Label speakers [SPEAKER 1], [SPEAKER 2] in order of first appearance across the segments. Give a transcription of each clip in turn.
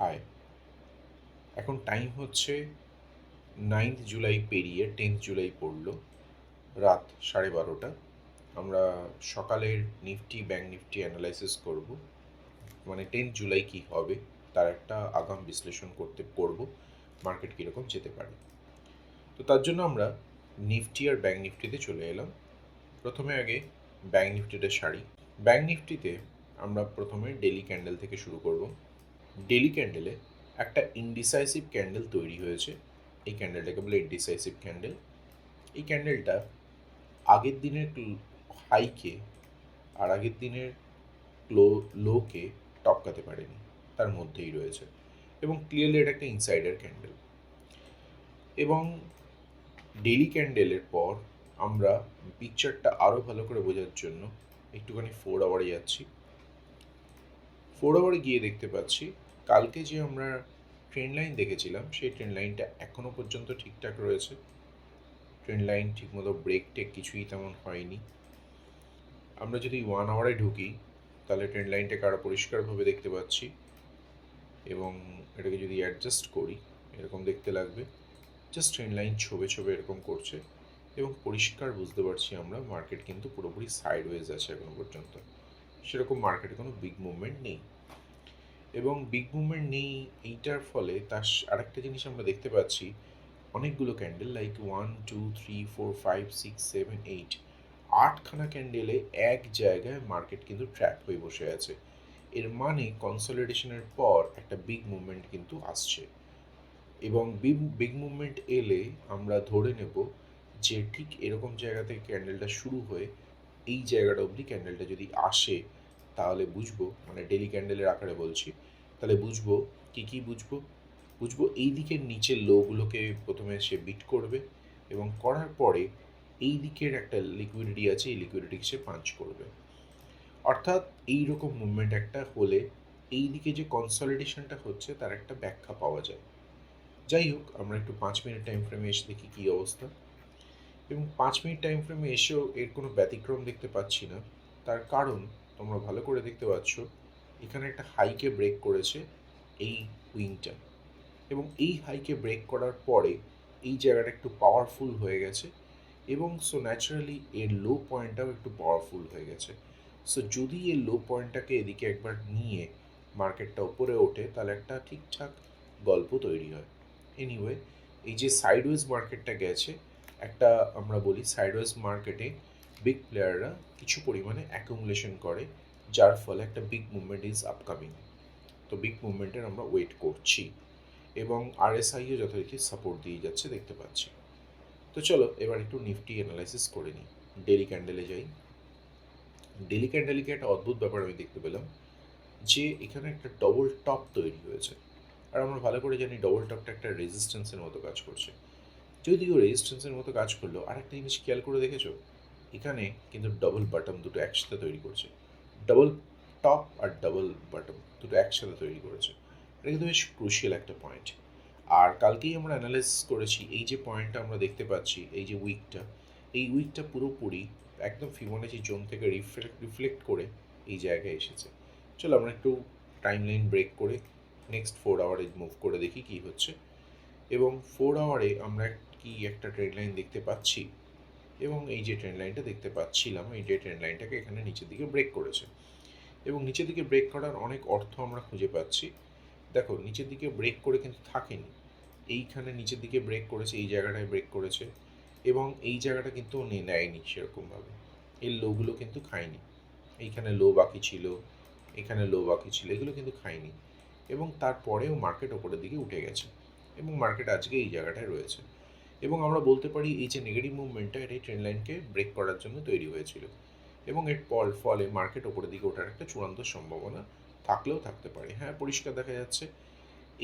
[SPEAKER 1] High, এখন time হচ্ছে 9th July পেরিয়ে 10th জুলাই পড়ল, রাত 12:30। আমরা সকালের নিফটি ব্যাঙ্ক নিফটি অ্যানালাইসিস করব, মানে 10th জুলাই কী হবে তার একটা আগাম বিশ্লেষণ করব, মার্কেট কীরকম যেতে পারে। তো তার জন্য আমরা নিফটি আর ব্যাঙ্ক নিফটিতে চলে এলাম। প্রথমে আগে ব্যাঙ্ক নিফটিতে সারি। ব্যাঙ্ক নিফটিতে আমরা প্রথমে ডেলি ক্যান্ডেল থেকে শুরু করব। ডেলি ক্যান্ডেলে একটা ইনডিসাইসিভ ক্যান্ডেল তৈরি হয়েছে। এই ক্যান্ডেলটাকে বলে ইনডিসাইসিভ ক্যান্ডেল। এই ক্যান্ডেলটা আগের দিনের হাইকে আর আগের দিনের লোকে টপকাতে পারেনি, তার মধ্যেই রয়েছে, এবং ক্লিয়ারলি এটা একটা ইনসাইডার ক্যান্ডেল। এবং ডেলি ক্যান্ডেলের পর আমরা পিকচারটা আরও ভালো করে বোঝার জন্য একটুখানি 4 আওয়ারে যাচ্ছি। 4 আওয়ারে গিয়ে দেখতে পাচ্ছি কালকে যে আমরা ট্রেন্ড লাইন দেখেছিলাম সেই ট্রেন্ড লাইনটা এখনও পর্যন্ত ঠিকঠাক রয়েছে। ট্রেন্ড লাইন ঠিকমতো ব্রেক টেক কিছুই তেমন হয়নি। আমরা যদি 1 আওয়ারে ঢুকি তাহলে ট্রেন্ড লাইনটাকে আরও পরিষ্কারভাবে দেখতে পাচ্ছি, এবং এটাকে যদি অ্যাডজাস্ট করি এরকম দেখতে লাগবে। জাস্ট ট্রেন্ড লাইন ছবে ছবে এরকম করছে, এবং পরিষ্কার বুঝতে পারছি আমরা মার্কেট কিন্তু পুরোপুরি সাইডওয়েজ আছে এখনো পর্যন্ত। সেরকম মার্কেটে কোনো বিগ মুভমেন্ট নেই, এবং বিগ মুভমেন্ট নেই এইটার ফলে তার আরেকটা জিনিস আমরা দেখতে পাচ্ছি, অনেকগুলো ক্যান্ডেল লাইক 1 2 3 4 5 6 7 8 8খানা ক্যান্ডেলে এক জায়গায় মার্কেট কিন্তু ট্র্যাপ হয়ে বসে আছে। এর মানে কনসলিডেশনের পর একটা বিগ মুভমেন্ট কিন্তু আসছে, এবং বিগ মুভমেন্ট এলে আমরা ধরে নেব যে ঠিক এরকম জায়গা থেকে ক্যান্ডেলটা শুরু হয়ে এই জায়গাটা অবধি ক্যান্ডেলটা যদি আসে তাহলে বুঝবো, মানে ডেলি ক্যান্ডেলের আকারে বলছি, তাহলে বুঝবো কী বুঝবো এই দিকের নিচের লোগুলোকে প্রথমে সে বিট করবে, এবং করার পরে এই দিকের একটা লিকুইডিটি আছে, এই লিকুইডিটিকে সে পাঞ্চ করবে। অর্থাৎ এই রকম মুভমেন্ট একটা হলে এই দিকে যে কনসলিডেশনটা হচ্ছে তার একটা ব্যাখ্যা পাওয়া যায়। যাই হোক, আমরা একটু 5 মিনিট টাইম ফ্রেমে এসে দেখি কী অবস্থা, এবং 5 মিনিট টাইম ফ্রেমে এসেও এর কোনো ব্যতিক্রম দেখতে পাচ্ছি না। তার কারণ তোমরা ভালো করে দেখতে পাচ্ছ এখানে একটা হাইকে ব্রেক করেছে এই উইংটা, এবং এই হাইকে ব্রেক করার পরে এই জায়গাটা একটু পাওয়ারফুল হয়ে গেছে, এবং সো ন্যাচারালি এর লো পয়েন্টটাও একটু পাওয়ারফুল হয়ে গেছে। সো যদি এর লো পয়েন্টটাকে এদিকে একবার নিয়ে মার্কেটটা উপরে ওঠে তাহলে একটা ঠিকঠাক গল্প তৈরি হয়। এনিওয়ে, এই যে সাইডওয়েজ মার্কেটটা গেছে, একটা আমরা বলি সাইডওয়েজ মার্কেটে বিগ প্লেয়াররা কিছু পরিমাণে অ্যাকুমুলেশন করে, যার ফলে একটা বিগ মুভমেন্ট ইজ আপকামিং। তো বিগ মুভমেন্টের আমরা ওয়েট করছি, এবং আরএসআইও যথারীতি সাপোর্ট দিয়ে যাচ্ছে দেখতে পাচ্ছি। তো চলো এবার একটু নিফটি অ্যানালাইসিস করে নিই। ডেলি ক্যান্ডেলে যাই। ডেলি ক্যান্ডেলকে একটা অদ্ভুত ব্যাপার আমি দেখতে পেলাম, যে এখানে একটা ডবল টপ তৈরি হয়েছে, আর আমরা ভালো করে জানি ডবল টপটা একটা রেজিস্ট্যান্সের মতো কাজ করছে। যদিও রেজিস্ট্যান্সের মতো কাজ করলো, আরেকটা জিনিস খেয়াল করে দেখেছো, এখানে কিন্তু ডবল বটম দুটো একসাথে তৈরি করছে। ডবল টপ আর ডবল বটম দুটো একসাথে তৈরি করেছে। এটা কিন্তু বেশ ক্রুশিয়াল একটা পয়েন্ট। আর কালকেই আমরা অ্যানালাইসিস করেছি এই যে পয়েন্টটা আমরা দেখতে পাচ্ছি, এই যে উইকটা, এই উইকটা পুরোপুরি একদম ফিবোনাচি জোন থেকে রিফ্লেক্ট করে এই জায়গায় এসেছে। চলো আমরা একটু টাইম লাইন ব্রেক করে নেক্সট 4 আওয়ারে মুভ করে দেখি কী হচ্ছে। এবং 4 আওয়ারে আমরা কি একটা ট্রেন্ড লাইন দেখতে পাচ্ছি, এবং এই যে ট্রেন্ড লাইনটা দেখতে পাচ্ছিলাম, এই যে ট্রেন্ড লাইনটাকে এখানে নিচের দিকে ব্রেক করেছে, এবং নিচের দিকে ব্রেক করার অনেক অর্থ আমরা খুঁজে পাচ্ছি। দেখো নিচের দিকে ব্রেক করে কিন্তু থাকেনি, এইখানে নিচের দিকে ব্রেক করেছে, এই জায়গাটায় ব্রেক করেছে, এবং এই জায়গাটা কিন্তু নেয়নি সেরকমভাবে, এই লোগুলো কিন্তু খায়নি। এইখানে লো বাকি ছিল, এখানে লো বাকি ছিল, এগুলো কিন্তু খায়নি, এবং তারপরেও মার্কেট ওপরের দিকে উঠে গেছে, এবং মার্কেট আজকে এই জায়গাটায় রয়েছে। এবং আমরা বলতে পারি এই যে নেগেটিভ মুভমেন্টটা এটাই ট্রেন্ড লাইনকে ব্রেক করার জন্য তৈরি হয়েছিল, এবং এর ফলে মার্কেট ওপরের দিকে ওঠার একটা চূড়ান্ত সম্ভাবনা থাকলেও থাকতে পারে। হ্যাঁ, পরিষ্কার দেখা যাচ্ছে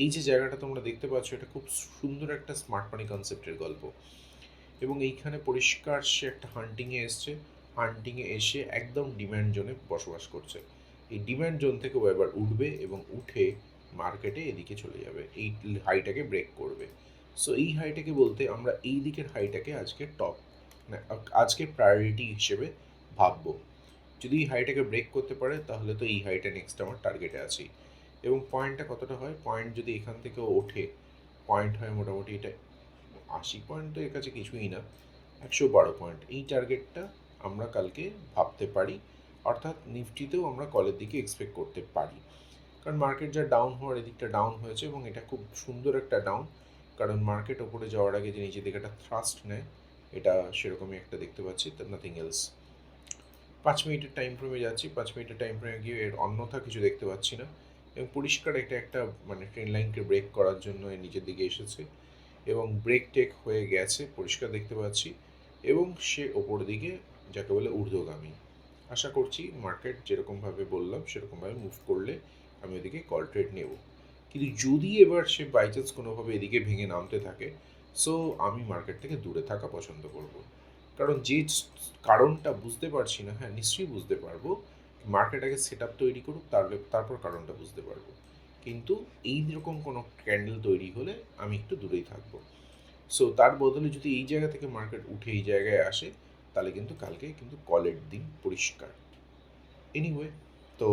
[SPEAKER 1] এই যে জায়গাটা তোমরা দেখতে পাচ্ছ এটা খুব সুন্দর একটা স্মার্ট মানি কনসেপ্টের গল্প, এবং এইখানে পরিষ্কার সে একটা হান্টিংয়ে এসছে, হান্টিংয়ে এসে একদম ডিম্যান্ড জোনে বসবাস করছে। এই ডিম্যান্ড জোন থেকে ও এবার উঠবে, এবং উঠে মার্কেটে এদিকে চলে যাবে, এই হাইটাকে ব্রেক করবে। সো এই হাইটাকে বলতে আমরা এই দিকের হাইটাকে আজকে টপ, আজকে প্রায়োরিটি হিসেবে ভাববো। যদি এই হাইটাকে ব্রেক করতে পারে তাহলে তো এই হাইটা নেক্সট আমার টার্গেটে আছেই, এবং পয়েন্টটা কতটা হয়, পয়েন্ট যদি এখান থেকেও ওঠে, পয়েন্ট হয় মোটামুটি এটা 80 পয়েন্ট, তো এর কাছে কিছুই না, 112 পয়েন্ট। এই টার্গেটটা আমরা কালকে ভাবতে পারি, অর্থাৎ নিফটিতেও আমরা কলের দিকে এক্সপেক্ট করতে পারি। কারণ মার্কেট যা ডাউন হওয়ার, এদিকটা ডাউন হয়েছে এবং এটা খুব সুন্দর একটা ডাউন, কারণ মার্কেট ওপরে যাওয়ার আগে যে নিচের দিকে একটা থ্রাস্ট নেয়, এটা সেরকমই একটা দেখতে পাচ্ছি, নাথিং এলস। 5 মিনিটের টাইম ফ্রেমে যাচ্ছি, 5 মিনিটের টাইম ফ্রেমে গিয়ে এর অন্যথা কিছু দেখতে পাচ্ছি না, এবং পরিষ্কার এটা একটা মানে ট্রেন লাইনকে ব্রেক করার জন্য এর নিচের দিকে এসেছে এবং ব্রেক টেক হয়ে গেছে, পরিষ্কার দেখতে পাচ্ছি, এবং সে ওপর দিকে যাকে বলে ঊর্ধ্বগামী। আশা করছি মার্কেট যেরকমভাবে বললাম সেরকমভাবে মুভ করলে আমি ওদিকে কল ট্রেড নেব। কিন্তু যদি এবার সে বাই চান্স কোনোভাবে এদিকে ভেঙে নামতে থাকে, সো আমি মার্কেট থেকে দূরে থাকা পছন্দ করব। কারণ যে কারণটা বুঝতে পারছি না, হ্যাঁ নিশ্চয়ই বুঝতে পারবো, মার্কেট আগে সেট আপ তৈরি করুক, তারপর কারণটা বুঝতে পারবো। কিন্তু এই রকম কোনো ক্যান্ডেল তৈরি হলে আমি একটু দূরেই থাকবো। সো তার বদলে যদি এই জায়গা থেকে মার্কেট উঠে এই জায়গায় আসে, তাহলে কিন্তু কালকে কিন্তু কলের দিন পরিষ্কার। এনিওয়ে, তো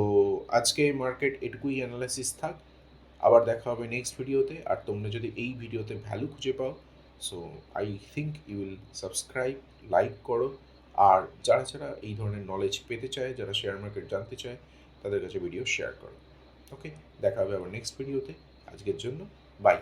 [SPEAKER 1] আজকে মার্কেট এটুকুই অ্যানালাইসিস থাক। আবার দেখা হবে নেক্সট ভিডিওতে। আর তোমরা যদি এই ভিডিওতে ভ্যালু খুঁজে পাও, so I think you will subscribe, like করো। আর যারা যারা এই ধরনের নলেজ পেতে চায়, যারা শেয়ার মার্কেট জানতে চায়, তাদের কাছে ভিডিও শেয়ার করো। ওকে, দেখা হবে আবার নেক্সট ভিডিওতে। আজকের জন্য বাই।